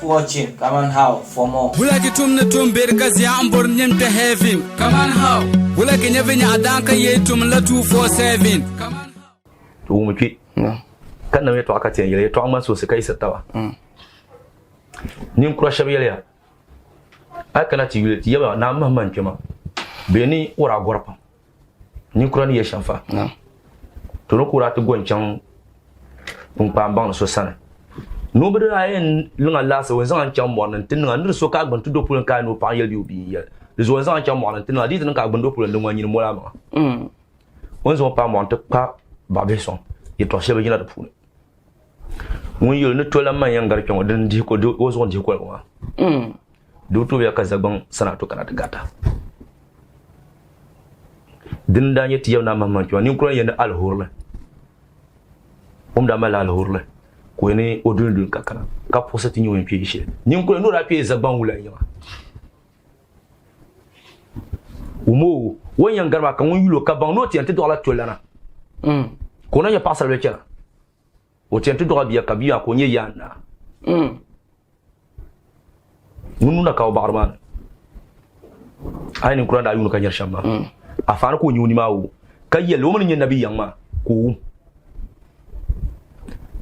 Keep watching. Come on, how for more. Bulaki tumne tumber kazi ambor nyemte heavy. Come on, how. Bulaki nyevenya adanka yetum la 247. Come on, how. Umuki. Kan na yeto akati yele to amma so se kai satawa. Nin kura shabe ya. Akana ti yule ti yaba na mamman kema. Beni ora gorpa. Nin kura ni ya shanfa. To no kura to gonchan pambang so sana. Nobody ayen lunga lasa when zan cham mon tin nga ndir so ka gban to do pulen ka no pa yel bi obi yel. De zo zan cham mon tin nga di tin ka gban do pulen ngwa nyin mo la ma. Won zo pa mon to pa ba be son. Ye to shebe jina de pulen. Won yel ne to la man yang gar chon den di ko do o zo di ko wa. Do to ya ka zaban sana to kana gata. Din da nyeti yaw na mamman chon ni ko yen al hurla. Da mala al hurla. Ko ne odun kakana ka posati nyo mpi ishe nyin ko no rapi zaban wula nyama umo wonyan garba kan won yulo ka ban no tiante do ala tolana ko na ya pasal be kera o tiante do biya ka biya ko nye yana nunu na ka barman ayni qur'an da yunu kan yar shamma afana ko nyuni mawo kayel wo man nyen nabi yamma ko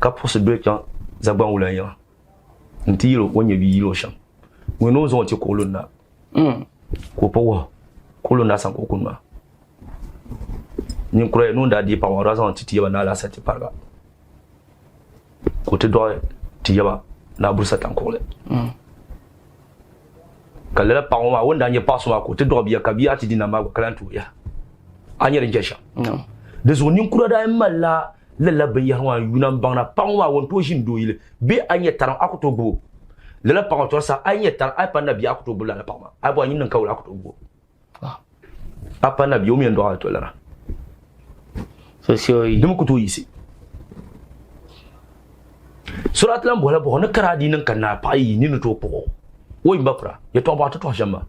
ka posse de kan zaban wula ya ntiro wonye bi yilo sham wono zo ti kolonna ko powo kolonna san ko kunma ni kure no da di pa wara san ti yaba na la sati parga ko te do ti yaba na bursa tan kole kala pa ma wonda nye paso ma ko te do biya ka biya ti dinama ko kalantu ya anyere ngesha de zo ni kure da malla lala bayarwa yunan bangna pangwa won to shin doyile be anya taran akuto bo lala pangwa to sa anya tar ai pa nabi akuto bo lala pangwa ai bo nyin nan kawla akuto bo apa nabi o mi ndo to lara so yi dum ko to yisi surat lam bola bo na karadi nan kana pa yi ni no to po wo mbapra ye to ba to jamba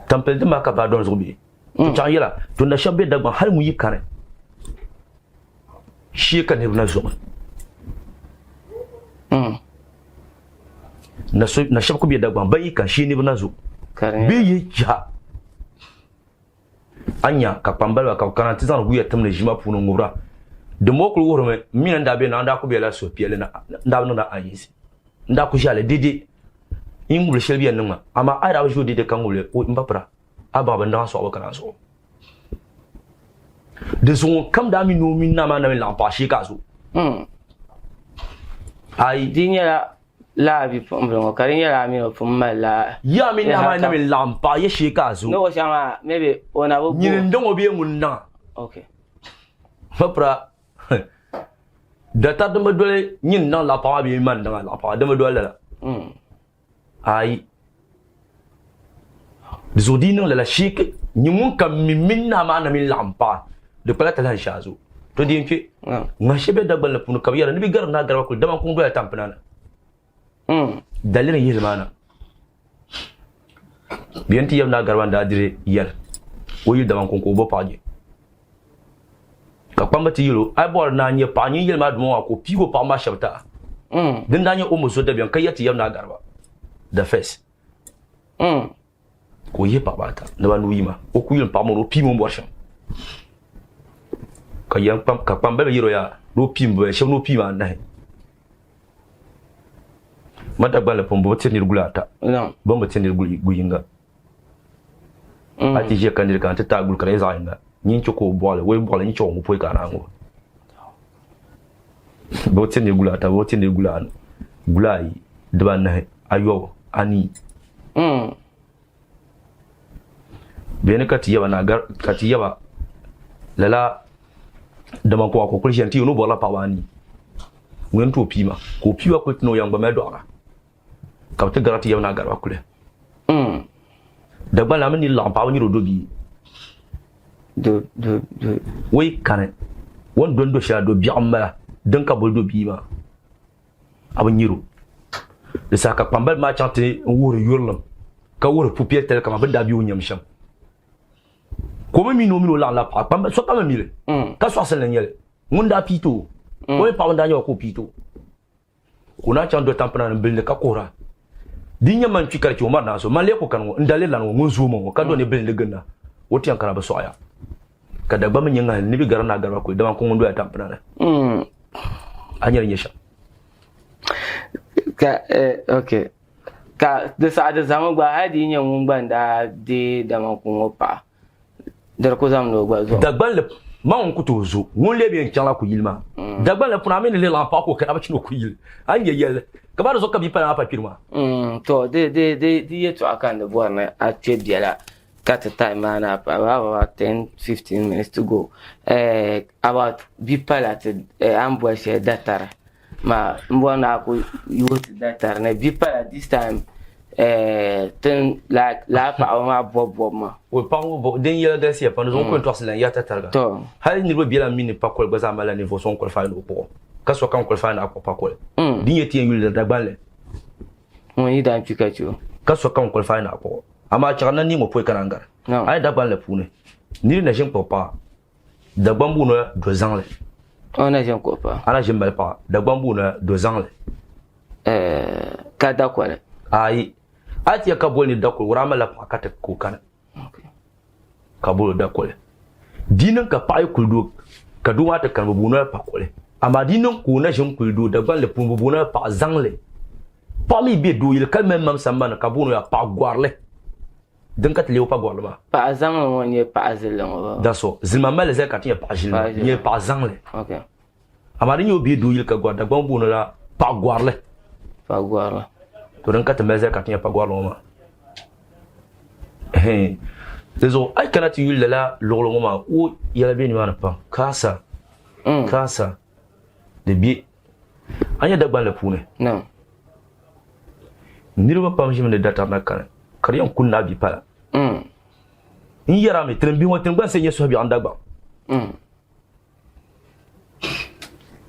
tampel de makaba don zobi to tayela to na shabbe dagba har mu yi kare shi kan ibn zuma na shabku bi dagba bai kan shi ne ibn zu bi yi ja anya ka pambala ka kana tizan guya tamne jima puno ngura de mokul woro me mina ndabe na nda ko be la so piele na nda no na ayisi nda ko jale dede ingul shelbi anuma ama ai rawo jodi de kangule o mbapra aba ban da so kana so de son kam da mi no min na ma na la pa shi ka so ai dinya la bi pom bro karin ya la mi no pom la ya min na ma na mi la pa ye shi ka so no shama maybe ona bo ni ndongo bi mun na okay papra da ta dama dole nyin na la pa bi man da la pa dama dole la ai zodino la shike ni mun kam min na ma na mi lampa de pala tala shazo to di nke ma shebe da balla punu kabiyara ni bi gar na garba kul dama kun do ya tampana dalilin yi zamana biyanti yam na garba da dire yar o yi dama kun ko bo paje ka kwamba ti yiro ai bor na nye pa nyi yel ma dum ko pigo pa ma shabta din da nye o mo so da biyan kayati yam na garba da face ko ye pa bata da ba nuima o ku yil pa mo pi mo borsha ka yan pam ka pam be yiro ya ro pi mo be shem no pi ma na mata bala pombo tenir gulata bombo tenir guyinga ati je kandir kan ta gul kare zainga nyin ko bola we bola nyin ko mo poi kana ngo bo tenir gulata bo tenir gulan gulai daba na ayo ani bene kati yaba na gar kati yaba lala dama ko kulshen ti no bola pawani wen to pima ko piwa ko tino yang ba me dora ka te garati yaba na garwa kule da bala mani la pawani ro dobi do we kane won don do sha do bi amma dan ka bol do bi ma abun yiro de saka pambal ma chante wuro yurlam ka wuro pupiel tel kama benda bi unyam sham ko mi no la pambal so kama mile ka so asel nyele ngunda pito ko pa wanda nyo ko pito kuna chan do tampana bilne ka kora dinya man ci karci umar na so man le ko kan ndale lan ngun zo mo ka do ne bilne ganna woti an kana ba soya ka da ba mun yanga ni bi garana garba ko da man ko ndo ya tampana anyar nyesha ka okay ka da sa da zaman gba hadi yin mun ban da de da man ko pa dar ko zam no gba zo da ban le man ku to zo ngun le bi chala ku yilma da ban le puna men le lan pa ko ka ba chino ku yil an ye yel ka ba zo ka bi pa na pa pirma to de ye to akan da buwar na a ce biela got a time man up about 10-15 minutes to go about people at ambush datar ma mbona ko youth datar na people at this time ten like la pa ma bob ma o pa o den yela da sia pa nous on ko to aslan ya tatarga to hal ni bi la mini pa ko gbaza mala niveau son ko fa no ko ka so kan ko fa na ko pa ko din yeti en yul da gbanle mo yi da Pikachu ka so kan ko fa na ko ama chana ni mo poy kanangar ay da gbanle pune ni na jin papa da gbambu no 2 ans le on a jin ko pa ala jin bal pa da gbambu no 2 ans le ka da ko le ay ati ka bol ni da ko wura mala pa ka ta ko kana ka bol da ko le dinan ka pa ay kuldu ka duwa ta kan bu no pa ko le ama dinan ko na jin kuldu da gbanle pun bu no pa zangle pa mi be do yil kal même samman ka bu no ya pa gwarle dan kat lew pa gwarle ba pa zangle mo ni pa azle da so zilma mal ze ka ti pa jilma ni pa zangle okay ama ni yo be do yil ka gwarda gbambu no la pa gwarle to dan kat mel ze ka ti pa gwarle ma dezo ay kana ti yul la lolo ma o yala be ni ma pa kasa de bi anya da gbanle pune no nirba pam jimne data na kan kariyan kunna bi pala in yara me trembi mo tremba se yeso bi andagba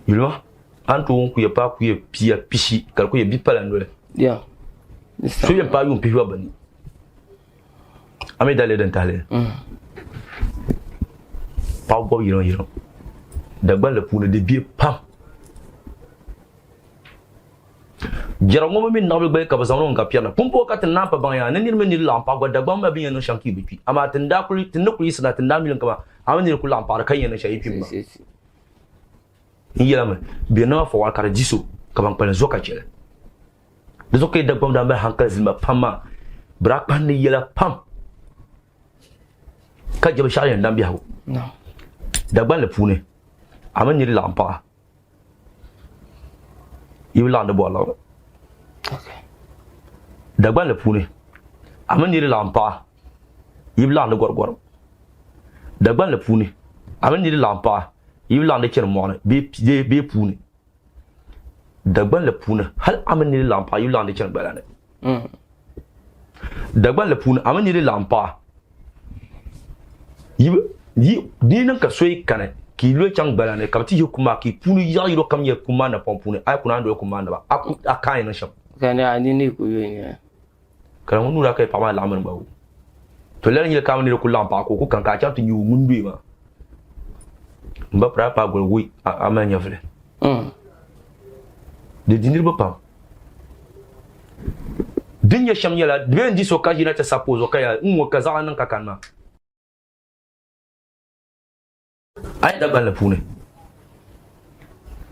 yulwa antu won ku ye pa ku ye pia pishi kal ku ye bi pala ndole yeah so ye pa yum piwa bani ame dale den tale pa bo yiro dagba le pune de bi pam jarango min nabil bay ka bazano nga piana pumpo ka tan nampa banya nan ni lampa go dagba ma biyan no shanki bipi ama tan da kuli tan kuli sana tan da milin kama amani ku lampa ka yana shayi pimba yiyama bi na fo wa kara jiso ka ban pan zoka chele de zoka dagba da ba hankal zilma pamma brak pan ni yela pam ka jaba shayan dan biya no dagba le pune amani lampa yibla ndo bo lawo okay dagba le pune amani lampa yibla ndo gorgor dagba le pune amani lampa yibla ndo chermo be pune dagba le pune hal amani lampa yibla ndo chermo balane dagba le pune amani lampa yi nan ka soy kane ki lo chang balane kabti yukuma ki punu ya yiro kam ye kuma na pompune ay kuna ndo kuma na ba akai na sham kana ani ni ku yo kan wonu ra kai pa ma lamun ba to lan yel kam ni ko lampa ko kan ka cham ti yu mundu ma mba pra pa gol wi amanya vle de dinir ba pam dinya sham yela de ndi so ka jina ta sapozo ka ya nwo ka za nan ka kanma ay da bala pune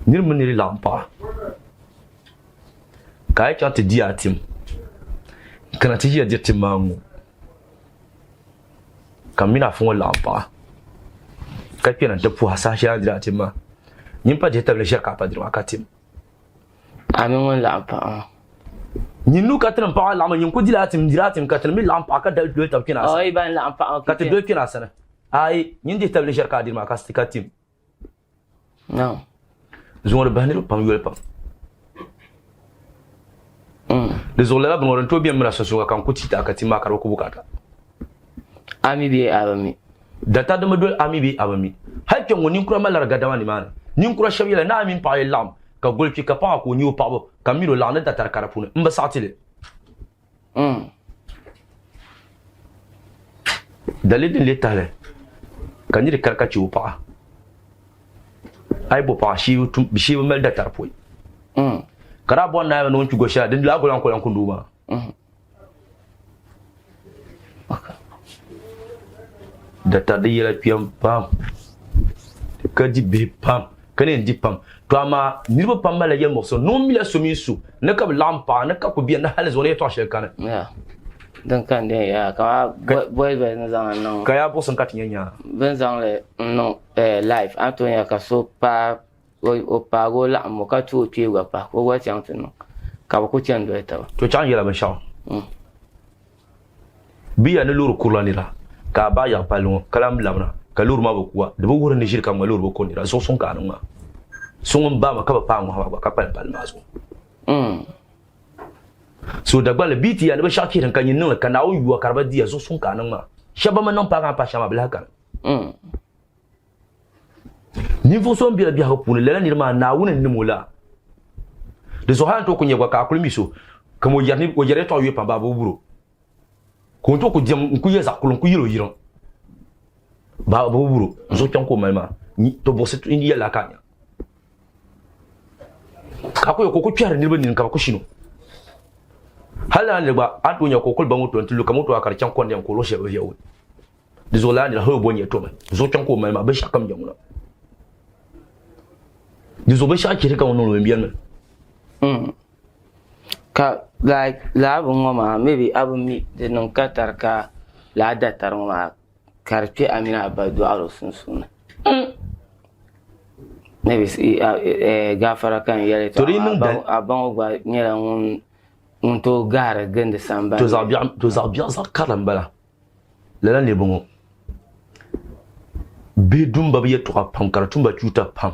nir mun ni lampa kai chante dia tim kana ti dia tim mangu kamina fun lampa kai pina da pu hasa sha dia tim ma nim pa de table shaka pa dir wakatim amin won lampa nyinu ka tan pa lama nyin ko diratim ka tan mi lampa ka da do ta kina sa ban lampa ka ta do kina sana ay nyindi table shaka dir ma ka stikatim no zongre baniro pam yole pam les olala bon ron to bien mena so kan ko tita ka timma karo ko bukata ami bi abami data de modol ami bi abami hakke ngoni kura malar gadama ni man nin kura shabila na amin pa lam ka golfi ka pa ko nyu pa bo kamilo la na data karapune mba satile dalilin letale kaniri karkaci upa ay bo pa shi mel data poi kara bon na no nchugo sha din la golan ko lan kunduma da ta da yela piam pam ka di be pam kane di pam to ama nirba pam mala yel morso no mi la somisu ne ka lampa ne ka ko bien na hal zone to she kana ya dan kan de ya ka boy na zang no ka ya bo san katinya nya ben zang le no live antonia ka so pa o pa go la mo ka tu ti wa pa ko wa chang tin no ka ko chen do ta to chang yela ban sha biya ne luru kurlani la ka ba ya palon kalam lamna ka luru ma bokwa de bo wurin ni shirka ma luru bo koni ra so son ka nan ma son ba ma ka ba pa mo ha ba ka pal pal ma so so da gbale biti ya ne ba shaki tan kan yin nan ka na o yuwa karba dia so son ka nan ma shaba ma nan pa kan pa shama bla kan ni fo son biya biya hopune lela ni ma na wunin ni mola de so han to ko nyegwa ka kulmi so kamo yarni o yare to yu pa ba bo buro ko to ko jam ku yeza kulun ku yiro yiro ba bo buro so tan ko mai ma ni to bo se ni yala kanya ka ko ko pyar ni ba ni ka ko shino hala ne ba atu nya ko kul ba mutu ntilu ka mutu akar chan ko ndem ko lo she ba yawo de zo la ni ho bo ni to mai so tan ko mai ma ba shakam jamuna de zo ba shaki ka wono lo mbiyan ka like la ngoma maybe abu mi de non katar ka la datar ngoma karpe amina abadu aro sunsun maybe gafara kan yale to abang gwa nyela un to gara gande samba to za bien za karambala la ne bongo be dumba be to pam karatumba chuta pam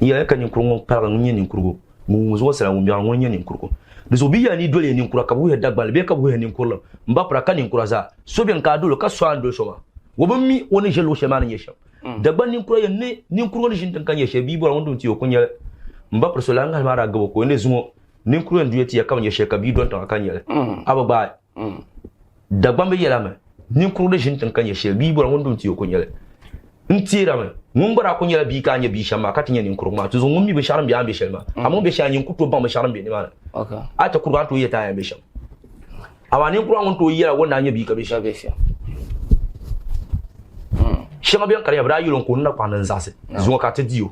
ya kan yin kurungo para yin kurgo mu zo sala mu biya yin yin kurgo dezo biya ni dole yin kuraka bu hedda gbal be ka bu yin kurlo mba para kan yin kuraza so bien ka dole ka so ando so wo ba mi woni jelo shema ni yesha dagba nin kura yin ne nin kurgo ni shin kan yesha bi bo wondum ti o kunya mba pro so la ngal mara gabo ko ne zumo nin kura ndu yeti ya kan yesha ka bi don tan kan yele ababa dagba be yela me nin kurgo ni shin kan yesha bi bo wondum ti o kunya ntira me ngumbara ko nyala bi ka nya bi shama ka tinya nin kurma to zo ngummi be sharam bi ambe shelma amon be shanyin ku to ban be sharam bi ni mana okay ata kurban to yeta ya be sham awani kurwa ngon to yira wona nya bi ka be sham shama bien kare bra yulon ko na kwanan zase zo ka ta diyo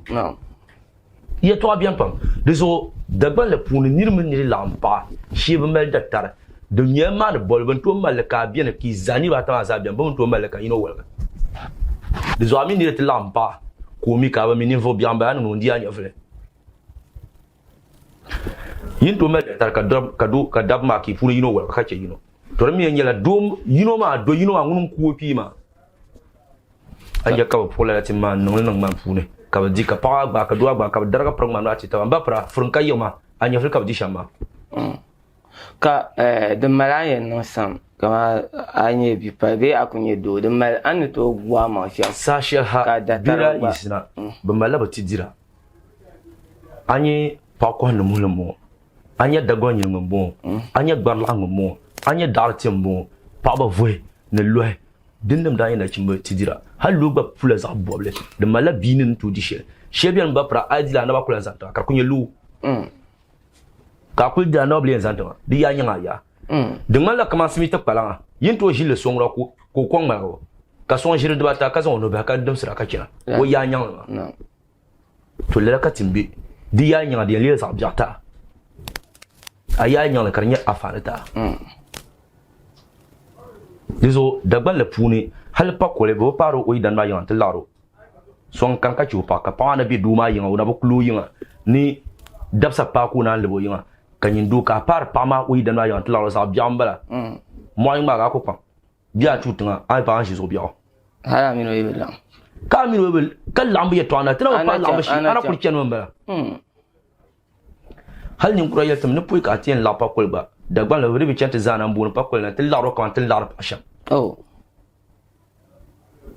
ye to bien pam de zo dagban le puni nirmin ni lampa shi be mel datar de nyema ne bolban to malaka bien ki zani ba ta za bien bon to malaka ino wala des amis ni lampa komi ka ba mi niveau bien ba no ndi anya vle yin to me tar ka dab ma ki furu yino wala ka ce yino to mi nyela dom yino ma do yino ngun ku pi ma anya ka ba pola ti ma no no ma fune ka ba dika pa ba ka do ba ka darga prong ma ati ta ba pra furun ka yoma anya fre ka di shama ka de malayen no sam kama anye bi pa be akunye do de mal an to gwa ma sha sa shel ha bira isna ba mala ba tidira anye pa ko no mulmo anye dago nyi ngombo anye gbarla ngombo anye darti mbo pa ba voe ne loe dindam da ina chimba tidira halu ba pula za boble de mala binin to di shebian ba pra adila na ba kula zanta kar kunye lu ka kul da no blen zanta di ya nyanga ya de ngala kama smita palanga yin to jile songra ko kwang ma ka son jire de bata ka zon no ba ka dum sira ka kina wo ya nyanga to le ka timbi di ya nyanga de le sa bjata aya nyanga ka nya afanata dizo dagban le puni hal pa ko le bo paro o idan ma yang laro son kan ka chupa ka pa na bi duma yinga una bo klu yinga ni dabsa pa ku na le bo yinga kanyin du ka par pa ma o idan ma yang laro sa biambala mo yinga ga ko pa bia chutunga ai pa shi so bia hala mi no yibla ka mi no yibla ka lambu ye to ana tana pa lambu shi ana ku chen mbala hal ni kura yeltam ne puy ka tien la pa ko ba dagban le ribi chante zana mbun pa ko na til laro kan til laro asham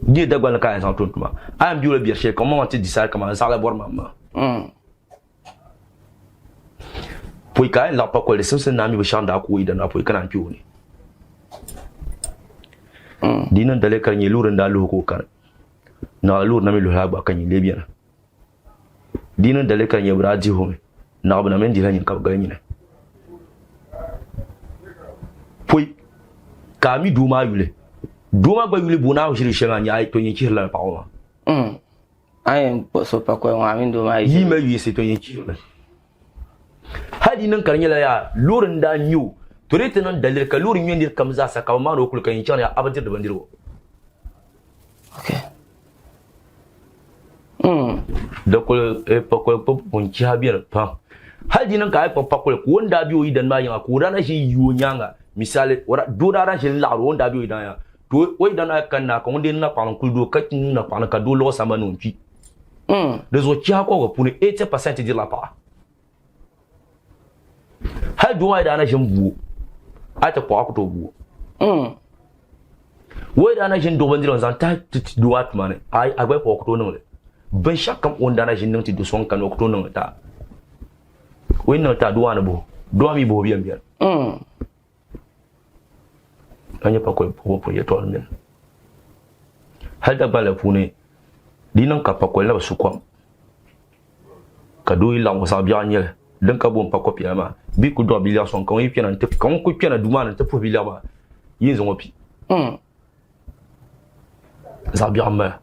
ni dagban ka en tontuma am biule bier che comment tu dis ça comment ça la bor mama puy ka la pa ko le sem na mi be shanda ko ida na puy kana piuni dinan dale kan yi lurin da lu ko kan na lur na mi lu ha ba kan yi lebiana dinan dale kan yi braji ho na bana men dila nyin ka ga nyina poi kami duma yule ba yule bona o shiri shanga nya to nyi kirla pa o ayen so pa ko wa min duma yi ma yi se to nyi kirla hadi nan karnya la ya lurin da nyu to rete nan dalir ka lurin nyu ndir kam za sa ka ma no kul kan yin ya abadir da bandirgo okay da kul pa ko pon ci habiyar pa hadi nan ka pa ko wanda biyo idan ma yin ko dana shi yiwo nyanga misali wara do da ran shi la wanda biyo idan ya to wai dan kan na ko ndin na pa kul do ka na pa ka do lo sama non fi da zo ci ha ko ga puni 80% di la pa har duwa da na shin buwo ata kwa ku to buwo wai da na shin do ban diron zan ta duwa tuma ne ai agbai kwa ku to nan ban shakkan wanda na shin nan ti do son kan ku to nan ta wai nan ta duwa na bo duwa mi bo biyan biyan anya pa ko ya to nan har da bala pune dinan ka pa ko la su kwam ka do ila mo sa biya nyel dan ka bon pa ko pia ma bi ku do bilia son kan yi pia nan te kan ku pia na duma nan te po bilia ba yin zo pi za biya ma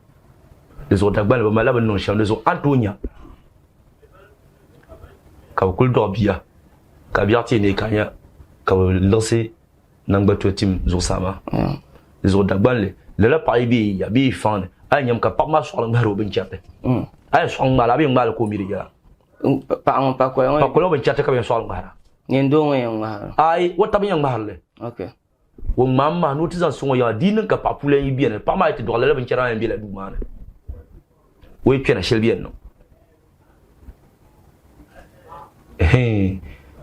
les autres dagban ba mala ban non cham les autres antonia ka ku do biya ka biya ti ne kanya ka lancer nan ba to tim zo sama les autres dagban le la pa bi ya bi fan ay nyam ka pa ma so la ngaro bin chate ay so ngala bi ngala ko mi riga pa ko ben chate ka ben so ngara Nyendo yang mahal. Ai wata ben yang mahal le. Okay. Wo mamma no tizan so ya dinin ka papule yi bien pa ma ite do le ben chara en bi la du mana. Wo yi pena shel bien no.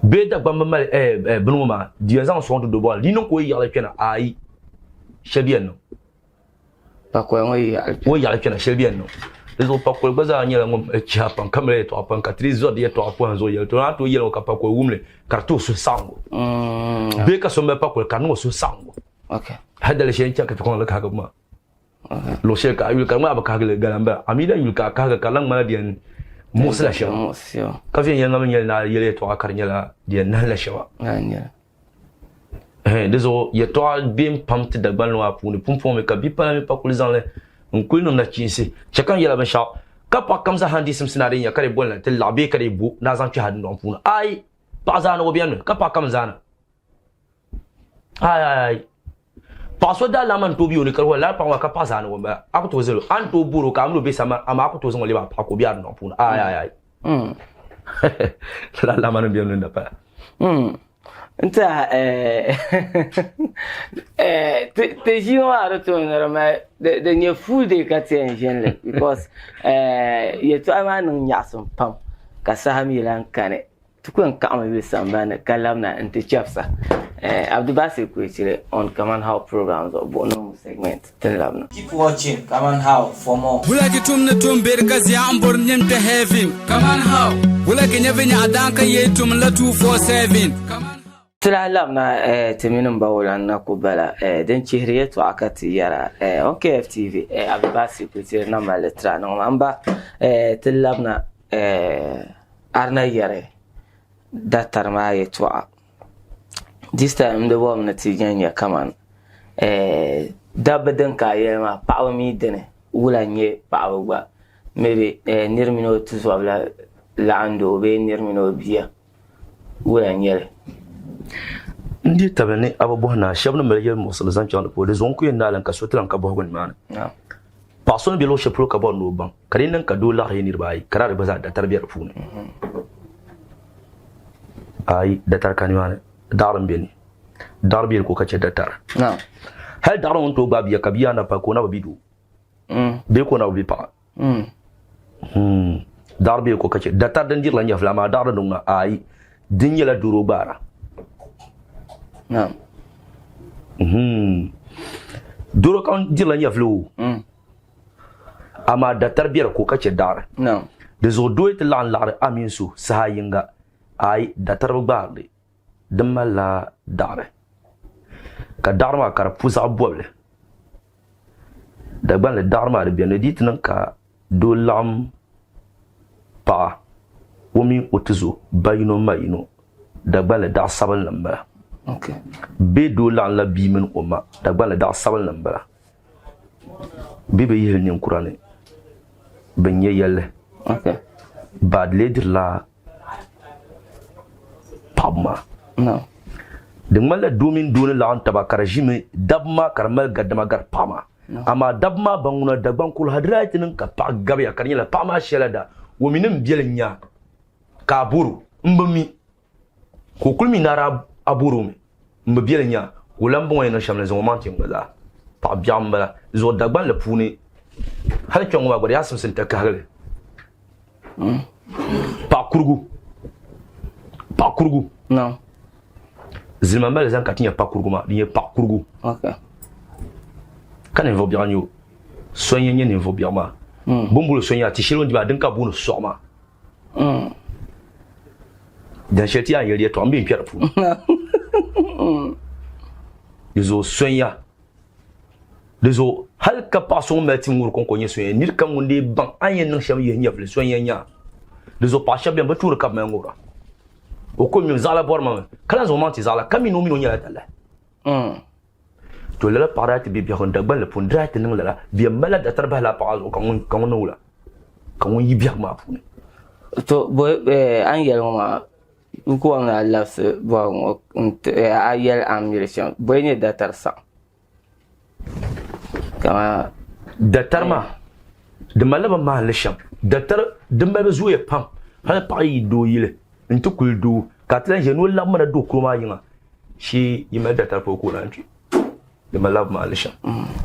Be da gbamba mal benu ma di zan so do bol dinin ko yi ya le pena ai shel bien no. Pa ko yi wo ya le pena shel bien no. Les autres pas quoi baza nyela ngom chiapan kamle to apan 4 zo de to apan zo yel to na to yelo ka pa ko wumle karto so sango be ka so me pa ko kanu so sango okay hada le shen ka ko la ka ga ma lo she ka yul ka ma ba ka ga galamba amida yul ka ka ga lang ma dian musla sha ka fi yanga men yel na yele to akar nyela dian na la shawa anya deso ye to bim pamte da ban lo apuni pum me ka bi pa me pa ko les enle nkul na chinsi chakan yela ban sha ka pa kam za handi sim sinare ya kare bolna tel labe kare bu na zan ci hadin don funa ai pa za no biyan ka pa kam zana ai pa so da la man to biyo ni kar wala pa wa ka pa za no ba aku to zelo an to buru ka amlo be sama ama aku to zon le ba pa ko biya don funa ai la man biyo nda pa Nta te jiwa to normal de nye full de katien jenle because ye to ama nun yasum pam ka sahami lan kane tukun ka ama bi sambana kalamna inte chafsa Abdubasir Kuchire on Command How programs or bonus segment telamna. Keep watching Command How for more. Bulaki tumne tumber kazi ambor nyemte heavy. Command How. Bulaki nyevenya adanka yetum la 247. Telamna teminin bawolan na kubala den chihriye to akati yara on KFTV Abdubasir Kuchire na maletra no amba telamna arna yare datar ma yetwa. This time the woman at Tiganya come on. Dabbadan Kayama, power me dinner, Woolanye, power, maybe near me no to swallow land or be near me no beer. Woolanye. Ndi tabane ababona shabna mele musal zancha po de zonku yenda lan kasotran ka bogon man. Person below shepro ka bon no ban. Karinan ka do la renir bai, karar baza da tarbiyar fune. Ai da tarkaniwane. Daran beni darbiyar ko kace datar na hal daran to babiya kabiya na fa ko na babido be ko na bi pa darbiyar ko kace datar dan dirlan ya flama daran dun ai dinya la duro bara na duro kan dirlan ya flu ama datar biyar ko kace dar na de zo doit lan lar amin su sahayinga ai datar barde dama la dare ka darma kar pusa boble da ban le darma de bien dit nan ka do lam pa Womi otizo bayino mayino dagbala da sabal nambala. Okay. Be do la bimen oma dagbala da sabal nambala. Be be yel nyin kurane. Benye yelle. Okay. Bad leader la pabma. No. Dengmala domin dona la antaba karajime dabma karmal gadama gar pama. Ama dabma banguna dagban kul hadraitinin ka pa gabe karnyala pama shelada wominin bielnya ka buru mbami ko kulmi nara aburu me mbielnya ulambo ina shamle zo manti ngala pa biamba zo dagban le puni hal chongwa gori asum sin ta kagle pa kurgu No. Zilma mel zan katinya pa kurgu ma diye pa kurgu. Okay. Kan en vobia nyo soyen yen en vobia ma bombulo soyen ti shiro ndi ba den ka bunu so ma dan sheti an yeli to ambi mpiara fu yezo soyen dezo hal ka paso meti ngur kon konye soyen nir kam ngunde ban ayen nan sham yen yefle soyen nya dezo pa shabem ba tour ka mengura o ko mi zala borma kala zo manti zala kamino mino nya tala to la parati bi bi honda bal pun drat ning la bi mala da tarba la pa zo kan nula kan yi bi ma fu To boy an yel ma ko an Allah se bo a yel am direction boy ne da tarsa. Kama da tarma de malaba ma lisham da tar de ma zo ya pam hal pa yi do yile ntu kul do katlan je no la mana do kuma yinga shi yima da tar ko na nti de malaba ma lisham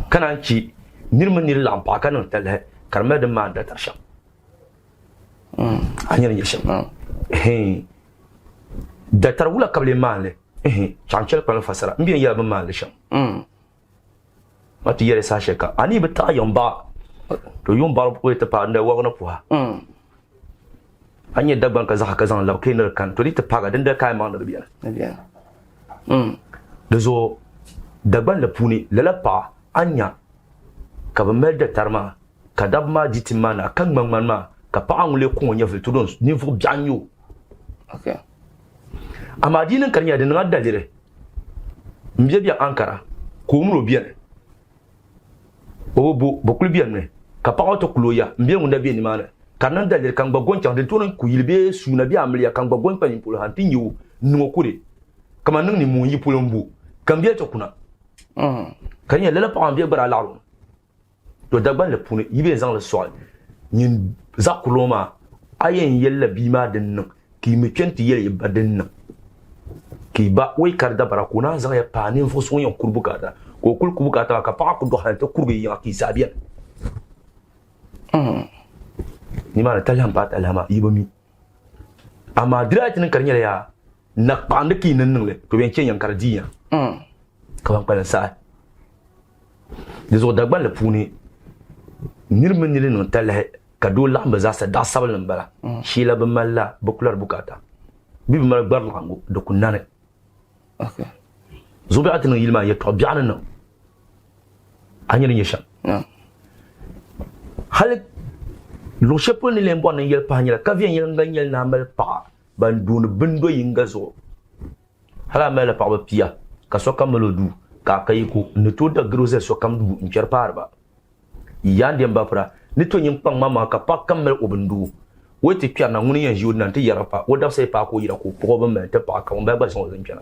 kana ci nirma nir lampa kanan tal karma de ma da tarsham anyar yasham da tar wula kable male chanchel kan fasara mbiyan ya ba ma lisham mati yere sa sheka ani bata yomba to yomba ko ta pa nda wa na puha anye dabban ka zaka zan la kai nar kan to ita paga dan da kai ma na biya da zo dabban la puni la pa anya ka ba mel da tarma ka dabma jitima na kan man ma ka pa an le ko nya fitu don ni fu bianyo okay ama dinin kan ya da na dalire mbiye biya ankara ko mu ro biya bokul biyan ne ka pa auto kuloya mbiye ngunda bi ni mana kanan dalir kan gbagon chan de tonen ku yilbe suna bi amliya kan gbagon pa ni pul hantin yu nugo kure kama nan ni mu yi pulumbu kan biya to kuna kan ya lala pa ambiye bara lalo to dagban le pune yibe zan le soal nyin zakuloma ayen yella bi ma den nan ki me kenti yelle baden nan ki ba wai karda bara kuna zan ya pa ni fo son yon kurbukata ko kul kubukata ka pa ku do halta kurbe ya ki sabiya ni mana talam pat alama ibami ama diratin karnya ya nak pandaki nan le to ben ken yankar diya ka ban pala sa dezo dagban le puni nirmin ni non tala ka do lamba za sa da sabal nan bala shi la ban malla bukular bukata bibi mal gbar lango do kunane okay zubi atin yilma ya to bi'ana nan anyir yesha hal lo shepol ni lembo na yel pa nyala ka vien yel nganyel na mal pa ban dun bindo yinga zo hala mala pa ba pia ka so kam lo du ka kai ko ne to da groze so kam du ncher parba yande mbapra ni to nyim pang mama ka pa kam mel obundu wote pia na nguni yan jiu nan te yara pa woda sai pa ko yira ko ko ba mel te pa ka on ba ba so zan pia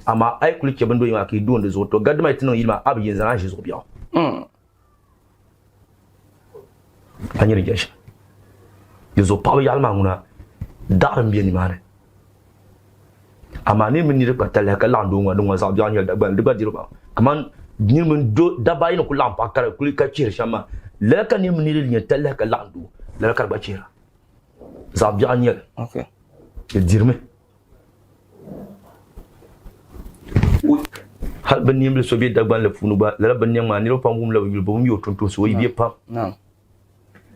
ama ay kuli ke bindo yima ki du zo to gadma tinan yima ab yin zan shi zo biya anyir gesh yezo pawe yalma nguna daram biya ni mare ama ni min ni ka tala ka lando ngwa sa biya nyal da ban diga diruba kaman ni min do da bayin ku lampa kar kuli ka chir shama la ka ni min ni tala ka lando la ka ba chira sa biya nyal okay dirme hal ban nimle so bi dagban la funu ba la ban nyama ni ro pamum la bi bom yo tonto so yi bi pam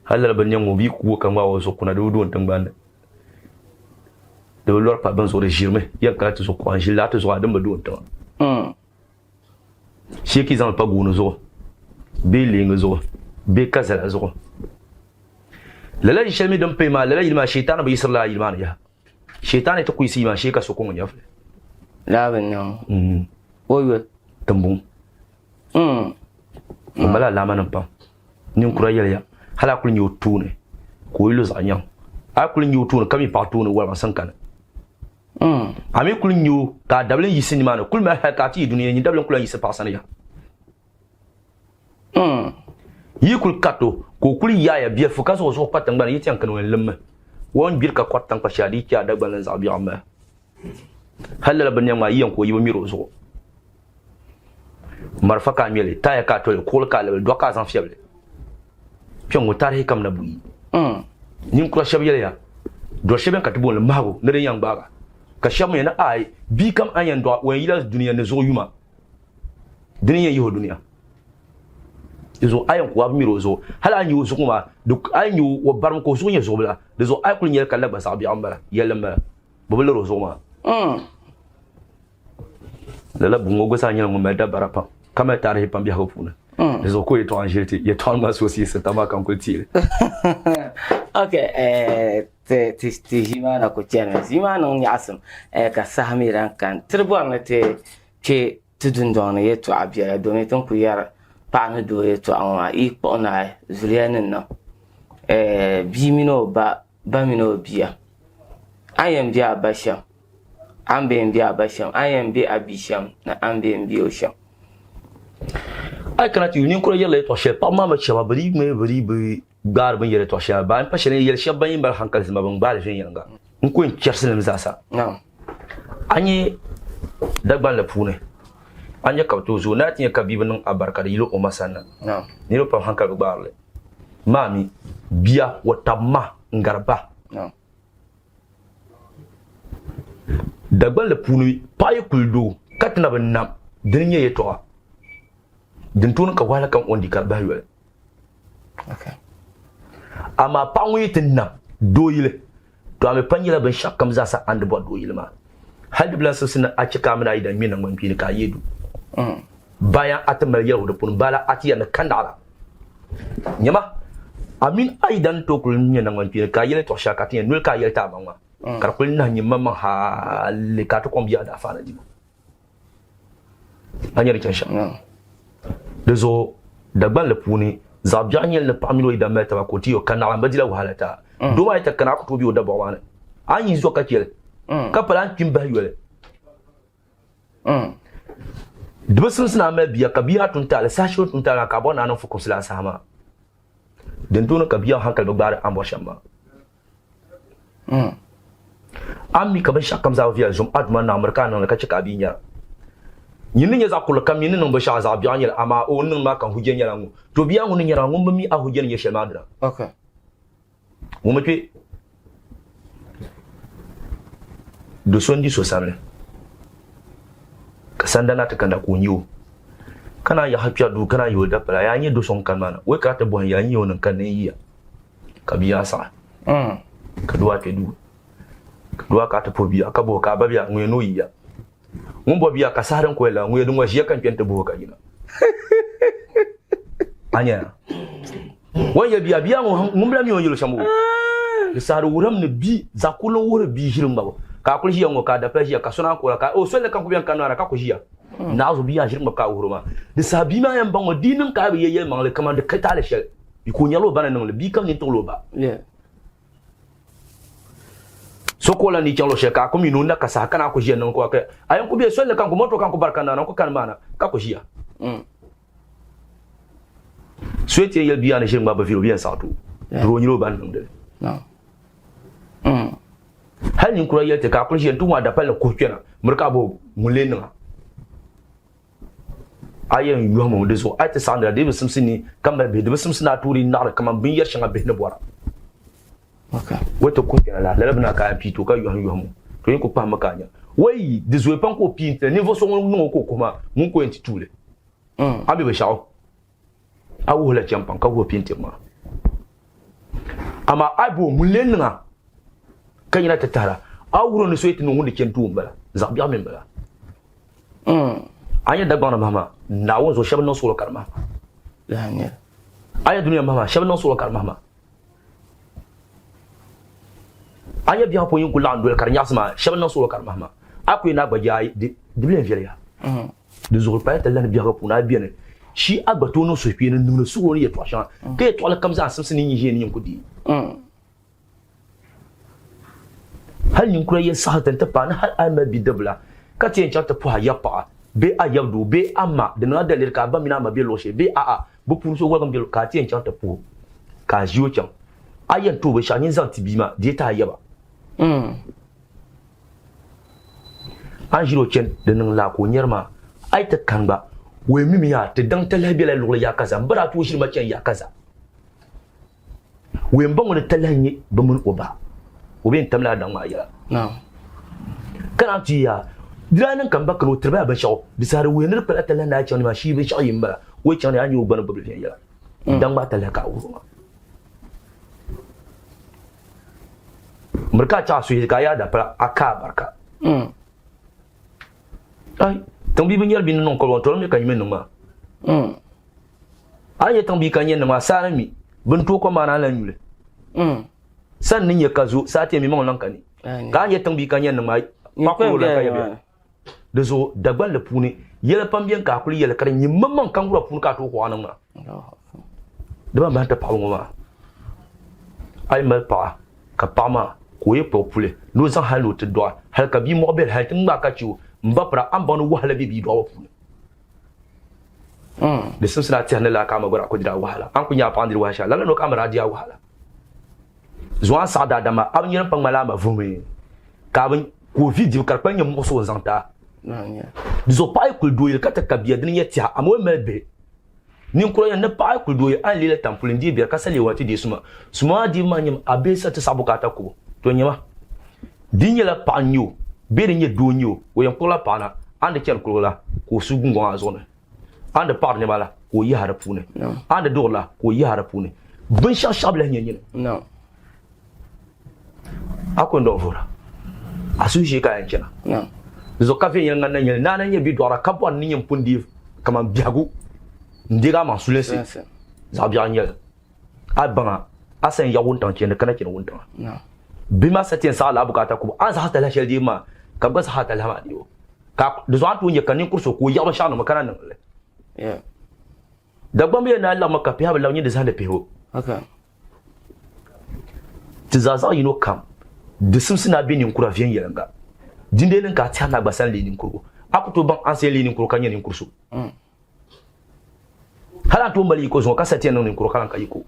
hal la ban nyama bi ku kan wa so kuna do don tangbanda de lor pa ban so de jirme ya ka to so ko anjila to so adam ba do tan shi ki zan pa gunu zo be linga zo be kazala zo lala yishami dum pe ma lala yilma shaytan ba yisra yilma ya shaytan to kuisi ma sheka so ko nya fle la ben no oyo tambung mala la manan pam nin kura yele ya hala kul nyu tune ko yilu za nyam a kul nyu tune kami pa tune wa man sankana ami kul nyu ka dablen yisini mana kul ma ka ti duniya ni dablen kul yisa pasana ya yi kul kato ko kul ya biya fuka so so patan ban yiti kan wen lemma won bir ka kwatan pa shadi kya da ban za bi amma halala ban yama yi ko yi miro so marfa ka mele ta ya ka to ko ka le do ka san fiable pion go tare kam na buyi nin kula shabiyele ya do sheben ka tibon le mago ne yang baga ka shamu yana ai bi kam anyan do wen yila duniya ne zo yuma duniya yi ho duniya izo ayan ko abmiro zo hala anyu zo kuma duk anyu wa baram ko zo nya zo bla de zo ay kul nyel kala ba sabi ambara yelma bobele ro zo ma la bungo go sa nyel mo meda barapa kama tare pam biya ko funa de zo ko eto anjete ye ton ma so si se tama kan ko tire okay te jimana ko tiana jimana on yasum ka sahmiran kan tribuan te ke tudun don ye to abia do ne ton ku yara pa me do ye to awon I po na zulianin no bi mino ba mino bia ayem bia basham ambe bia basham ayem bia abisham na ambe bia osham ay kana ti ni ko yele to she pa ma chaba bari me bari bi gar ban yele to she ba pa she yele she ban bar hankal ma ban ba le fin yanga ko en cherselam zasa no anyi dagban la pune anya ka to zo na tinya ka bibin abarka da yilo o masana no ni lo pa hankal gbarle mami biya watamma ngarba no dagban la pune pa yikuldo katna ban nam dinye yeto din tun ka wala kan ondi ka bayuwa okay ama pa wi tinna doyile to ame panyila ban shakam za sa and bo doyile ma hadi bla so sina a cika mana idan minan man fini ka yedu bayan atamal yawo da pun bala atiya na kandala nyama amin aidan to kul nyana man fini ka yele to shaka tin nul ka yelta banwa kar kul na nyima man ha le ka to kombiya da fana di anyari chansha dezo dagban le puni zabja nyel le pamilo ida meta ko tiyo kana mbadila wahalata do ma ita kana ko tobi o dabo wana anyi zo ka kele ka palan timba yole dubsun sna me biya ka biya tun tala sasho tun tala ka bona nan fuko sila sama den tono ka biya hankal bagbar amboshamba ammi ka ban shakam za viya zum adma na amurka nan ka cika binya yinin ya zakula kam yinin nan ba sha za biya nyel ama o nan ma kan hujen yala ngu to biya ngu nyara ngu mi a hujen ya shema dra okay mu mate do sondi so samle ka sandana ta kanda kunyo kana ya hafiya du kana yo da fara ya nyi do son kan mana wai ka ta bon ya nyi wonan kan ne yiya ka biya sa ka duwa ke du ka duwa ka ta po biya ka bo ka ba biya ngwe no yiya mun bo biya ka saran ko la ngwe dun wa shi kan penta bo ka gina anya wanya biya mun bla mi on yelo shamu saru wuram ne bi zakulo wore bi hirin babo ka kul hiya ngo ka da fashi ka suna ko ka o so le kan ku biyan kanara ka ko hiya na zo biya hirin ka wuruma de sabi ma yan bango dinin ka bi yeye mangle kama de ka tale shel bi ko nyalo bana nan le bi kam ni to lo ba yeah sokola ni chalo sheka ko mi nunda ka sa kana ko hiya nan ko ka ayan ku bi so le kan ko moto kan ko barkana nan ko kan mana ka ko hiya souhaite yel biya ne hirin ba ba fi biyan sa to ro nyilo ban nan de no hal ni kura yel te ka kun hiya tuma da pala ko kena murka bo mulenna ayen yuamo de so ate sandra de simsini kamba be de simsina turi nar kama bin yar shanga be ne bora okay wato ko kena la labna ka pito ka yuamo to yin ko pa makanya wai de zo pan ko pinte ni vo so no ko kuma mun ko enti tule abi be shawo awu la champan ka wo pinte ma ama abo mulenna kanyina tatara awuro ne so yiti no hunde kentu mbala zabya membala anya dagbana mama na wonzo shabno solo karma la ne aya dunia mama shabno solo karma mama anya biya po yin kula ndo kar nyasma shab nan so kar mahma akwai na gbaja de bilen fiya de zo pa ta lan biya ko na biya ne shi agbato no so fi ne nuna su woni ya to shan ke to la kamza sun ni je ni kudi hal nin kura ya sa tan ta pa na hal alma bi dabla ka tin cha ta pa ya pa be a yabdu be amma de na dalir ka ba mina ma be lo she be a bu pun so gwa gam ka tin cha ta pu ka jiwo chan ayan to be sha nin zan tibima de ta yaba an jiro chen de nan la ko nyarma ai ta kan ba we mimi ya te dan ta labi la lo ya kaza mbara to shi ma chen ya kaza we mbongo de talanye ba mun oba obe tamla dan ma ya kana ti ya diranin kan ba kano tirba ban shawo bisare we ne pala talan na chen ma shi be shawo yimba we chen ya nyu ban ba bi ya dan ba talaka wo mereka cha suyi kaya da para aka barka ai tambi bin yalbi non ko wonto me kan men ma anya tambi kan yen ma sarami bin to ko mana lan yule san nin ya kazo sate mi mon lan kani ka anya tambi kan yen ma ko la kaya be de zo dagbal le puni yele pambien ka kuli yele kare nyi mamman kan gura pun ka to ko anan ma de ba ta pa ma ai mal pa ka pa ma ko ye popule no zan halu te do hal ka bi mo bel hal tin ba ka ciwo mbapra an bonu wahala bi do popule de simsina terne la ka ma gora ko dira wahala an kunya pa andir wahala la no kamera dia wahala zuan sada dama ab nyen pang mala ma vumi ka ban ko video kar pan nyam so zanta zo pa ko do il kata ka biya din yetia amo melbe nin kuro ya na pa ko do an lele tampulin di biya ka sale wati di suma di manyam abesa ta sabukata ko to nyama dinyela pa nyu bere nye do nyu o yan kula pa na ande ken kula ko sugun go azone ande par ne bala ko yi hara pune ande dola ko yi hara pune bin sha shabla nyenye no akondo vora asu shi ka yankina no zo ka fe yen ngana nyen nana nye bi dora kapo an nyem pundi kama biagu ndiga ma sulese za biya nyel abanga asen ya wontan ken kana ken wontan no bima satin sala bukata ku an sa ta la shel dima ka ba sa ta la ma dio ka de zo atu nye kanin kurso ko ya ba sha no makana nan le da gbambe na Allah maka fi ha balawnyi da zan da feho haka tizaza yino kam de simsina benin kura vien yelanga dinde len ka tiana gbasan lenin kurgo akuto ban anse lenin kurgo kanya nin kurso hala to mbali ko zo ka satin nin kurgo kan ka yiko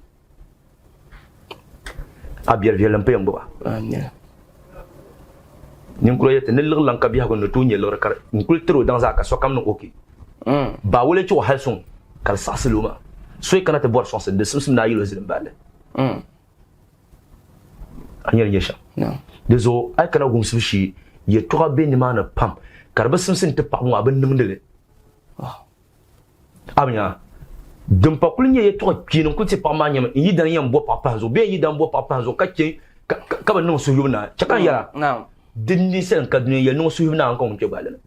abiyar vielan pe yamba nin kurgo yete ne lirlan ka biya ko no tunye lor kar nin kultro dan za ka so kam no oki ba wole ci wahal sun kal sasluma soy kana te bor chance de simsina yilo zin bale anyar yesha dezo ay kana gum subshi ye toga be ni mana pam karba simsin te pa mo abin nimdele abnya dum pa kulnya ye toga kinin kuti pa ma nyam yi dan yam bo papa zo be yi dan bo papa zo kake ka ba no suyuna chakan yara dinni sen ka dunye ye no suyuna an ko nke balana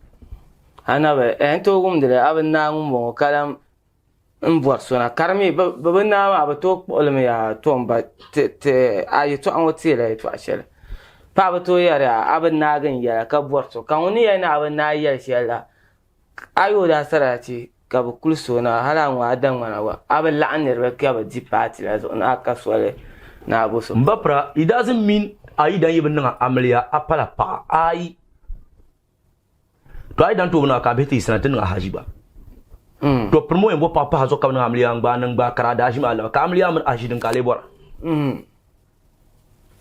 ana be en to gum de abin na ngum kalam mbor sona karmi ba na ma ba to olme ya to ba te ayi to an wote la to ashela pa ba to yara abin na gan ya ka bor to kan woni yana abin na yar shela ayo da sarati ka bu kulso na hala wa dan wana wa abin la'anir ba ka ba di party la zo na ka sole na bo so mbapra it doesn't mean ayi dan yibin nan amaliya apala pa ayi to ayi dan to na ka beti sanatin ga hajiba to promo en bo papa hazo kam na amliya ngba nang ba karada shi mala ka amliya man ashidin kale bora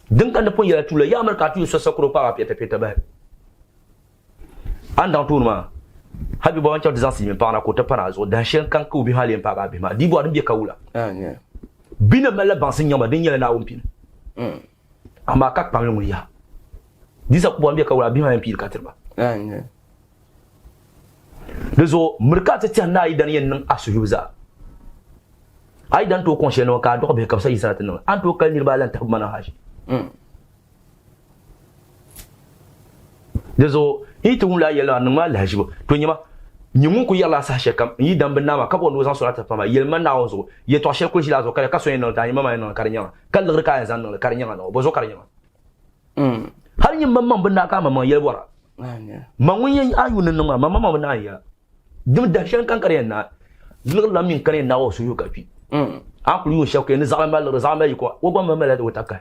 din kan pon yala tula ya mar ka tu so sakro pa peta peta ba andan tourma habi bo wancha dizan si me pa na ko ta pana zo dan shen kan ko bi halen pa ga bi ma di bo adin bi kawula bina mala bansin nyama din yala na wumpin amma ka pamle mu ya disa ko bo bi kawula bi ma en pil katirba dezo merkata ti na idan yen nan asuyuza aidan to kon sheno ka do be ka sai sanata nan an to kan nirba lan ta mana hashi dezo itu la yela nan ma la hashi to nyima nyimun ku yalla sa shekam yi dan bin nama ka bo no san surata fama yel man na onzo ye to shekul shi la zo ka so yen nan ta nyima ma nan karnya kan lir ka zan nan karnya nan bo zo karnya har yin mamman bin naka mamman yelwara mangun yin ayunin nan mamman bin na ya dim da shan kan kare na lugla min kare na wasu yu kafi akulu yu shauke ni zama yi ko wo mamma la wata kai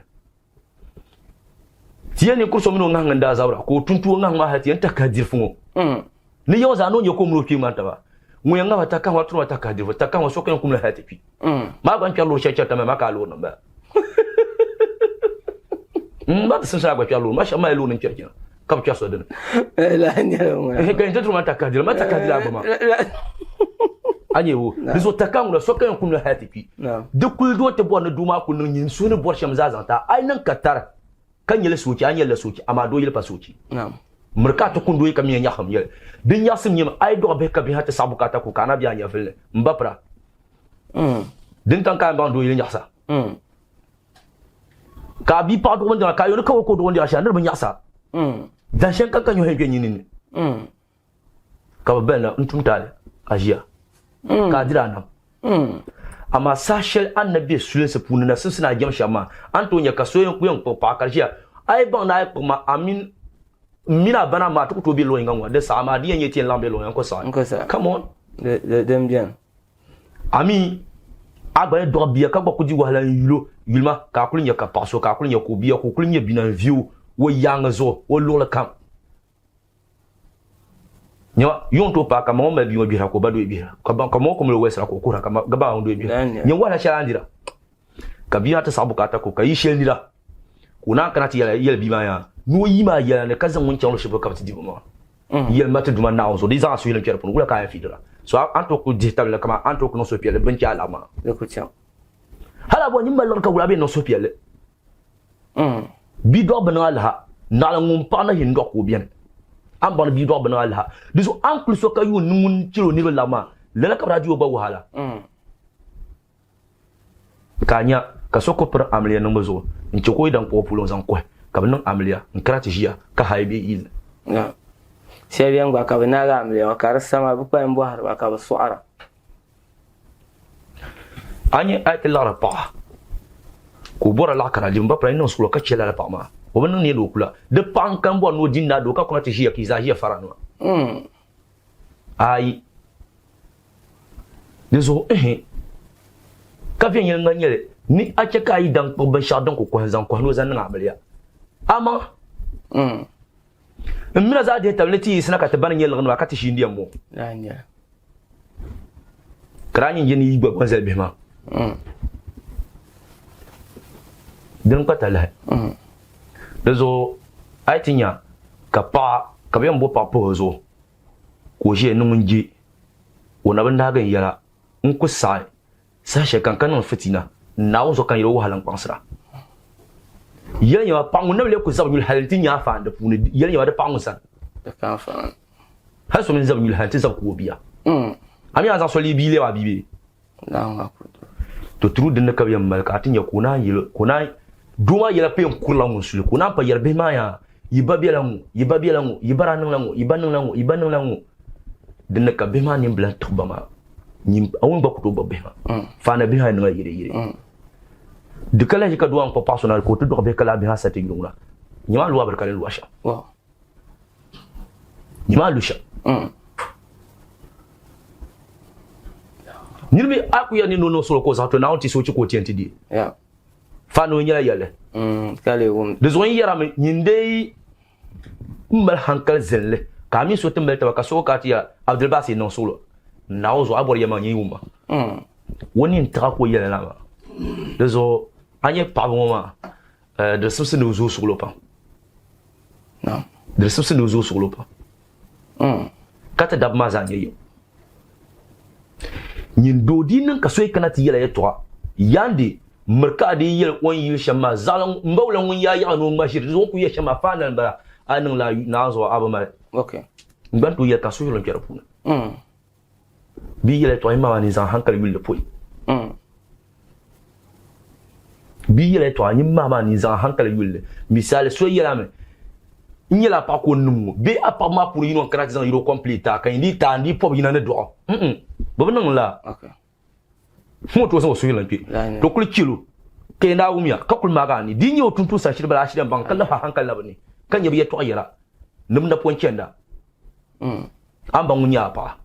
tiye ni kurso mino ngan da zawra ko tuntu ngan ma hati enta kadir fungo ni yo za no nyoko mro pi manta ba mu yanga wata kan watu wata kadir wata kan waso kan kumla hati pi ma ban kyalo shecha tama maka lo nan ba ba sun sa ba kyalo ma sha mai lo nan kyarkin kam kya so din la nyara mu ga inta tuma ta kadir ba ma anyewo bizo takan da so kan kumla hati pi duk kul do te bo na duma kun nin sunu bor sham zazanta ai nan katar kan yele soki an yele soki amma do yele pa soki na'am murka to kun do kam yen yakham yele din yasim nyim ay do be ka bi hata sabukata ko kana biya nya fille mbapra din tan kan ban do yele nyaksa ka bi pa do wonda ka yo ko do wonda sha ndar ban yaksa dan shen kan kan yo hen nyini ka ba bela ntum tale ajiya ka dira nam amma sashel annabi sulese punna suna jamsha ma antonya kasoyen kuyen ko pa karshiya ai ban na ma amin mina bana ma to bi lo ngwa de sama di yete lambe lo yanko sa come on dem bien ami agba do biya ka gba ku ji wala yulo yulma ka kulnya ka paso ka kulnya ko biya ko kulnya binan view wo yanga zo wo lo la kam nyawa yonto pa kama mo bi obi ha ko bado bi kama ko mo wesra ko kura kama gaba on do bi nyawa la shalandira kabiya ta sabu kata ko kai shelira kuna kana ti yel bi ma ya no yima ya ne kazan mun chalo shibo ka ti di mo yel mata duma na on so di za su yel kere pun wala ka ya fidira so anto ko digital la kama anto ko no so piele ben cha alama le ko cha hala bo nyimba lor ka wala be no so piele bi do bana alha na ngum pa na hindo ko bien an ban bi do bana alha diso an kul so ka yu nun ciro ni lama la ka radio ba wahala kanya ka soko per amliya no mazo in ci ko idan ko pulon zan ko ka ban amliya in karata jiya ka haibe il na sai biyan ga ka bana ga amliya ka sama bu pa mbo har ba ka ba suara anye ayat la pa ko bora la kana limba pra ino sulo ka chela la pa ma o ban ni lo kula de pan kan bo no dinna do ka ko ta jiya ki za jiya farano ai deso ka vyen yen nganyele ni ache ka yi dan ko ban sha dan ko ko zan ko no zan na amaliya ama mina za de tableti sina ka taban yel ngwa ka ti shi ndiyan mo anya krani yen yi gba zel be ma dan ko tala deso ai tinya ka pa ka biyan bo pa po zo ko je nun je wona ban da ga yara in ku sai sashe kankanin fitina na wazo kan yiro wahalan kwansira yanya pangu na le ku zabul haltin ya fa da puni yanya da pangu san da kan fa har so min zabul haltin zab ko biya ami azan so libi le wa bibe na nga ku to tru din ka biyan malkatin ya kuna yilo kuna duma yela pe kula mun sule kuna pa yarbe ma ya yibabialangu yibaranan langu ibanan langu din ka be ma nim blan tuba ma nyim awon ba kuto babbe ma fa na bi ha na yire de kala ka duwan ko personal ko to do be kala bi ha sati ngula nyima luwa barkale luwa sha wa nyima lusha nyirbi akuya ni no so ko za to na onti so ci ko tienti di ya fa no nyala yale kale wum de zo yara me nyinde mbal hankal zelle kami so tembel ta ka so ka tiya Abdul Basi non solo na ozo abor yama nyi wumba woni ntra ko yele na ba de zo anye pa woma de subse no zo sur le pan non de subse no zo sur le pan kata dab ma za nyi nyin do din ka so kana ti yele to yande merka de yele won yi shama zalan mbawlan won ya no mashir zo ku ye shama fanan ba anan la na zo abama okay ngantu ya ka so yele kera puna bi yele to ima wani zan hankali wil poi bi yele to anyi mama ni zan hankali wil misale so yela me nyela pa ko numu be apa ma pour yino krat zan yiro complete ka ndi ta ndi pop yina ne do bo nan la okay mo to so yela pi to kul kilo ke na umya ka kul magani din yo tuntu sa shirba la shidan ban kala ha hankal labani kan yabi to ayira num na poncenda an ban munya pa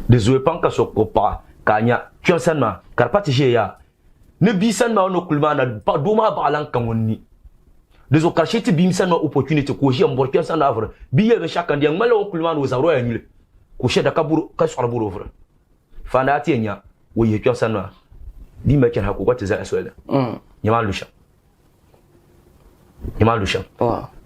de zoe panka sokko pa kanya kyosan ma karpati je ya ne bisan ma no kulma na ba duma ba lan kan wonni de zo karshe ti bimsan ma opportunity ko je mbor kyosan na avre biye be chaque ndien mala kulma no zaro ya nyule ko she da kaburu ka so buru vre fanda ti nya wo ye kyosan ma di ma ken ha ko kwati za aswela nyama lusha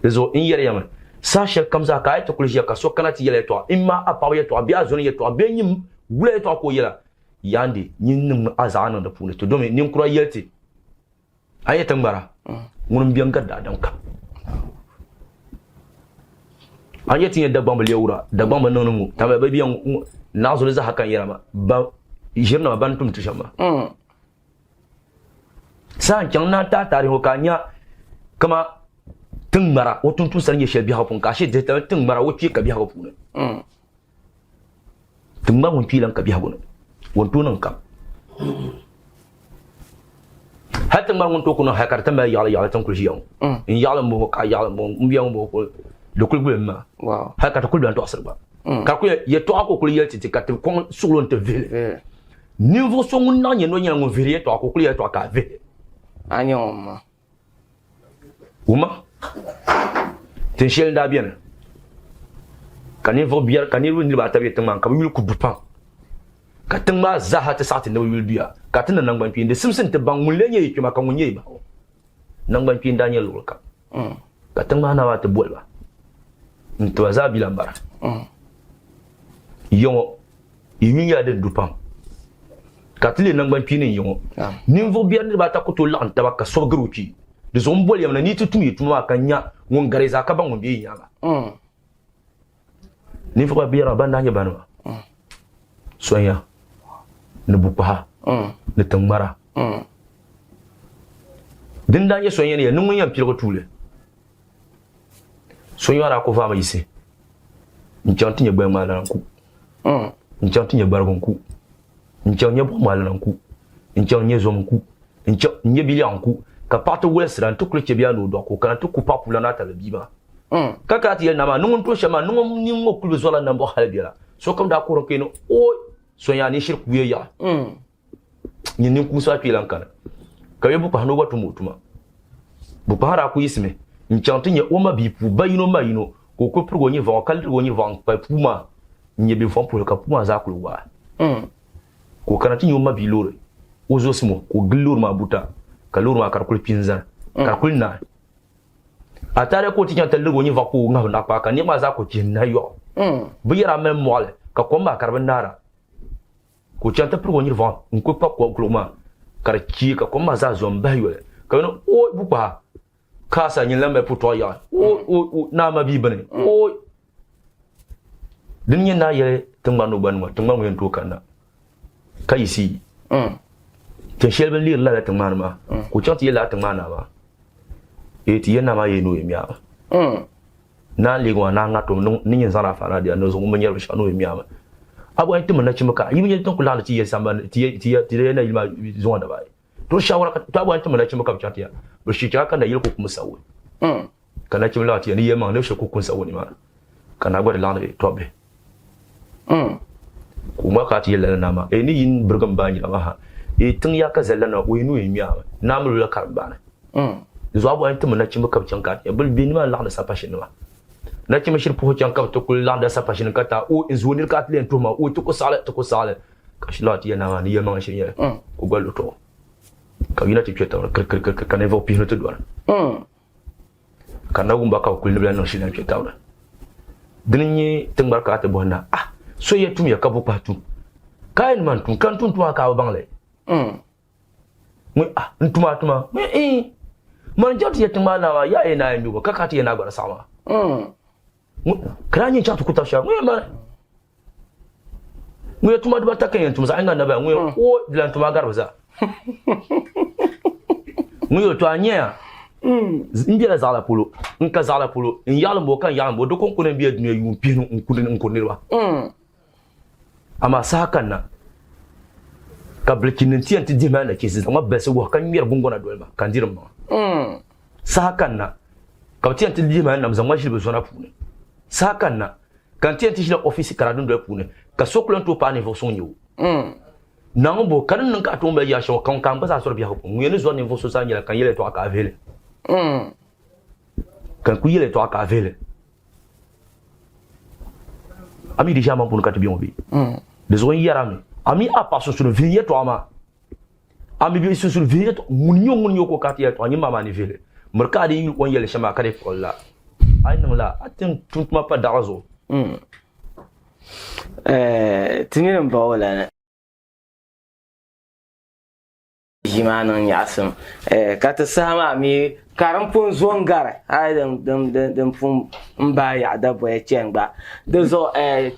de zo in yere yaman sa shel kamza ka ay to kulje ka so kanati yele to imma apaw ye to biya zone ye to be nyim gule to ko yela yandi nyin azana da pune to domi nin kura yelti ayatan bara ngun biyan gadda dan ka ayati ye dabban bal yawra dabban ban non mu ta ba biyan nazo za hakan yara ma ba jirna ban tum tushama sa kan na ta tare ho kanya kama tung mara o tun san ye shebi ha pun ka she de tung mara o pi ka bi ha pun tung ma won pi lan ka bi ha pun won to nan ka hatta ma won to kuno ha karta ma yala tan kulji yaw in yala mo ka yala mo mbiyan mo ko do kul gwe ma wow ha ka to kul ban to asirba ka ku ye to ko kul yel ti ka te kon sulon te vile niveau so mun na ye no nya ngo vile to ko kul ye to ka ve anyoma uma ten shel da bien kanin vo biar kanin ru ni ba tabi tan man ka wil ku dupan ka tan ma za ha ta sati no wil biya ka tan nan ban pin de simsin te bang mun lenye ki ma ka mun yeba nan ban pin daniel lul ka ka tan ma na wa te bol ba nto za bi lambara yo yi ya de dupan ka tile nan ban pin yo nin vo biar ni ba ta ko to lan ta ba ka so gruki de zon bol yamna ni tutumi tuma kanya won gareza ka ban won bi yaba ni fo bi ra banda nya banwa soya ne bupa ne tangmara din da ye soya ne nun yam pilgo tule soya ra ko fama yise nchanti nye gbe mala nku nchanti nye bargon ku nchanti nye bo mala nku nchanti nye zom ku nchanti nye bi yanku ka pato wesran to kulche biya no do ko kan to kupa pula na ta biba ka ka ti na ma nungun to shama nungun ni ngo kulu zola na bo halbiya so kam da ko ron keno o so ya ni shirku ye ya ni ni ku sa pilan kan ka yebu pa no watu mutuma bu para ku yisme nchanti nye o ma bi pu bayino mayino ko ko purgo ni va kal go ni va pa puma nye bi fon pour ka puma za ku wa ko kan ti nyoma bi lore o zo simo ko glur ma buta kalur ma karkul pinza karkul na atare ko ti nyanta lugo ni va ko ngab na pa kan ni ma za ko jinna yo bu yara men mole ka ko ma karban nara ko chanta pro ni va ko pa ko kloma karki ka ko ma za zo mba yo ka no o bu pa ka sa ni lambe puto ya o na ma bi bane o din ni na ye tumba no ban ma tumba mo to kana kai si te shelben lir la ta manma ko chanti la ta mana ba e ti yana ma yeno emia na ligwa na ngato ni yin sara fa na dia no zo mo nyer sha no emia ba abo ay tum na chimka yimi yin ton kula ti yesamba ti na yima zo da ba to shawara to abo ay tum na chimka chanti ya bo shi ka kana yil ko kuma sawo kana chimla ti ni yema ne shi ko kun sawo ni ma kana gwada la ne to be kuma ka ti yela na ma e ni yin burgan ba ni ba e tun ya ka zalla na winu yi miya na mu la karbana zo abo an tuma na ci maka can ka ya bul bi ni ma la da sapashin ma na ci mashir po can ka to kul la da sapashin ka ta o in zo ni ka tlen to ma o to ko sala ka shi la ti yana ma ni yema shi ya ko galo to ka yina ti peta kr ka ne vo pi no to do ka na gumba ka kul ni bla no shi na peta wa dinni tun barka ta bonna so ya tum ya ka bu patu kain man tun kan tun to ka ba bangle ntuma man jati ya tuma na ya ina yin ka kati yana gwara sama kranyi chatu kutasha ma ya tuma da ta kan tuma sai ngana ba o dilan tuma garbaza to anya ndiela zala polo nka zala polo in yalambo kan yalambo do kon kunen biya dunya yum pinu nkudin nkunirwa ama sakan na ka bilkin ti anti di mana ke zama bese wa kan miyar gungona dolma kan dirin ma sakan na ka ti anti di mana nam zama shi be zona pune sakan na kan ti anti shi la office karadun do pune ka sokulan to pa niveau son yo nango kan nan ka to be ya sho kan kan ba sa so biya ko ngene zo niveau so sa nyala kan yele to aka vele kan ku yele to aka vele ami déjà man pour nous katbi on bi des on yarami ami a pas sur le vigneto ama ami bi sur le vigneto munyo ko katiya to anyi mama ni vele merkadi yi on yele shama kare ko la ay nan la atin tuntuma pa darazo tinin ba wala jimanan yasum kata sama mi karampun zongare ay dum pum mba ya da boye chengba dezo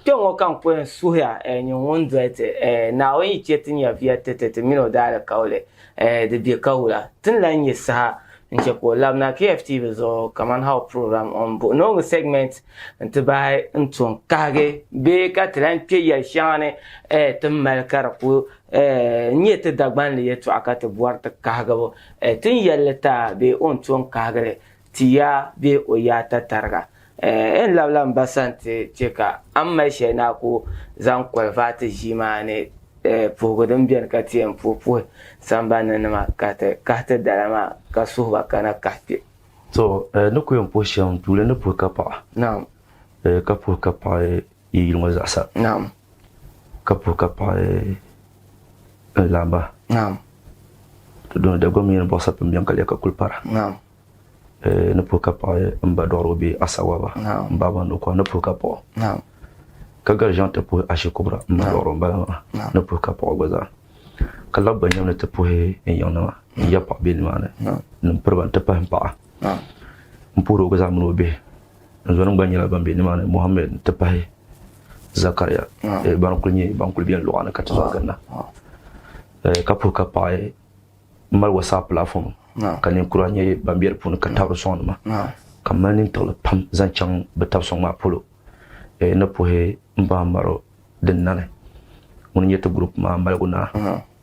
tongo kan pon suya nyu wondete na wi chetin ya via tete mino dala kaule de bi kaula tin lan yesa nche ko labna KFT bezo kaman how program on bo no segment nte bai nton kage be ka tran pe ya shane tum malkar ko nyete dagban le yeto akate buarta kagabo tin yalleta be on ton kagre tiya be oyata targa en lablan basante cheka amma shena ko zan kwalfata jimane pogodon biyan ka tiyan popo sambana nama kate dalama ka suhba kana kahpe so no ko yon position tule no po kapa naam ka po kapa yi ilmo zasa naam ka po kapa lamba naam don de gomi en bossa pem bian kale ka kulpara naam no po kapa mba dorobi asawaba mba bando ko no po kapa naam kagar jante po ashi kubra mba doro mba no po kapa goza kala banyam ne te po en yona ya pa bil mane no perban te pa mpa mpuro goza mno be nzon nganyela bambe ni mane Mohammed te pa Zakaria ban kulni bien lo ana katzo ganna kapo kapae mal WhatsApp platform kanin kuranye bambier pun ka tawro son ma kamani tole pam zanchang betab son ma polo na pohe mba maro den nane mun yeto group ma malguna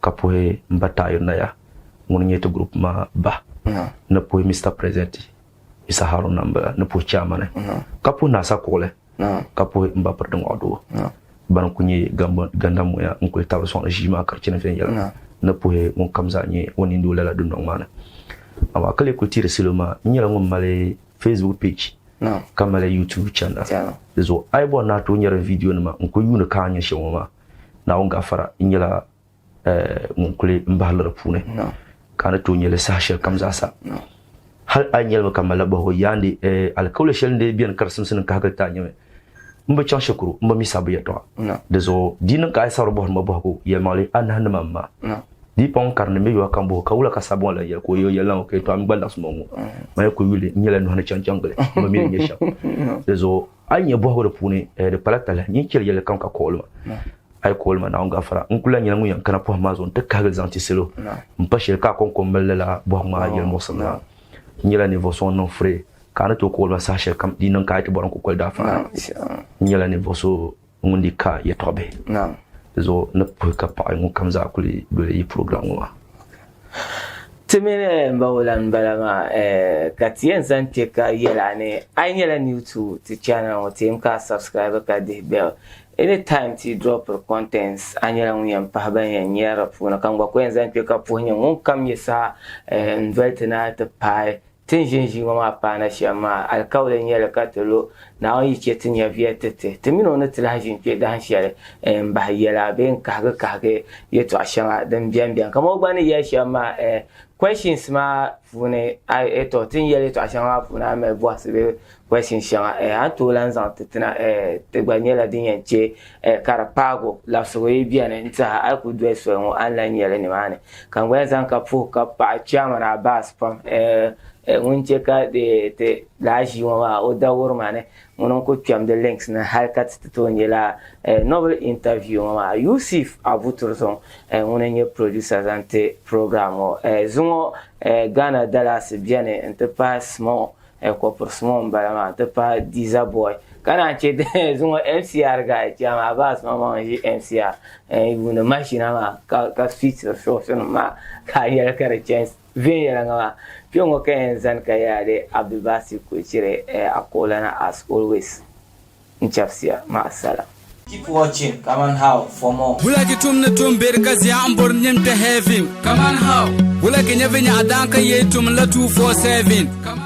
kapo he mbata yona ya mun yeto group ma ba na pohe Mr President isa haro namba na pohe chairman kapo na sakole kapo mba pardon odo ban kunye ganda moya ngul tawro son jima karchina fen yalla na pohe mon kamza nye woni ndula la dundong mana awa kale ko tire siloma nyala ngom male Facebook page kamale YouTube channel zo ay bo na to nyara video ma ko yuna kanya shewoma na on gafara nyala mon kule mbahala pune kana to nyele sahel kamza sa hal ay nyala kamala bo yandi al kawle shelde bien karsim sin ka hagalta nyame mba chan shukuru mba misabu ya to dezo dinan ka ay sar bo ma bo ko yemali anhan mamma di pon karne me yo kambo kawula ka sabon la ko yo yalla ko to am gballa sumo mo may ko yule nyela no na chanchangale ma mi nyesha dezo ay nye bo ko pune de palata la nyi kel yele kan ka kolma ay kolma na nga fara ngula nyela ngu yan kana po mazon te kagal zanti selo mpa shel ka kon ko melela bo ma yel mo sana nyela niveau son non frais kana to kolma sa shel kam dinan ka ay to boron ko kol da fara nyela niveau so ngundi ka ye tobe zo na puka pa ngu kamza kuli dole yi program wa temene mbawlan balama katien zante ka yelane ay yela new to channel o tem ka subscribe ka de bell anytime to drop contents anyela ngyan pa ban yan yara funa kan gwa ko zante ka punya ngun kam yesa invite na ta pai tinjinji ma pa na shama alkawlen yela katelo na yi chetin ya vietete temino na tilajin ke dan share ba yela ben kage yeto ashama dan bian kama gbani ya shama questions ma fune eto tin yele to ashama funa me boss be questions shama anto lan zan tetina te gbanyela din yanche karapago la so yi bian nta aku do so on an yele ni mane kan gwa zan ka fu ka pa chama na bas pam unche ka de laji wa o da wormane monon ko tiam de links na halkat to nyela novel interview ma Yusuf Abuturson onenye producer zante program zungo Ghana Dallas bien ente pas mo ko pour smon balama te pas diza boy kana ce zuwa MCR ga ya ma ba su ma ji MCR ibuna machine ma ka switch da so ma ka yi kare chance vin ya ngama piongo ka zan ka ya de Abdulbasi ko cire akolana as always nchafsia ma sala. Keep watching Kaman How for more. Bulaki tumne tumber kazi ambor nyemte heaven. Kaman How. Bulaki nyevinya adanka yetum la 247.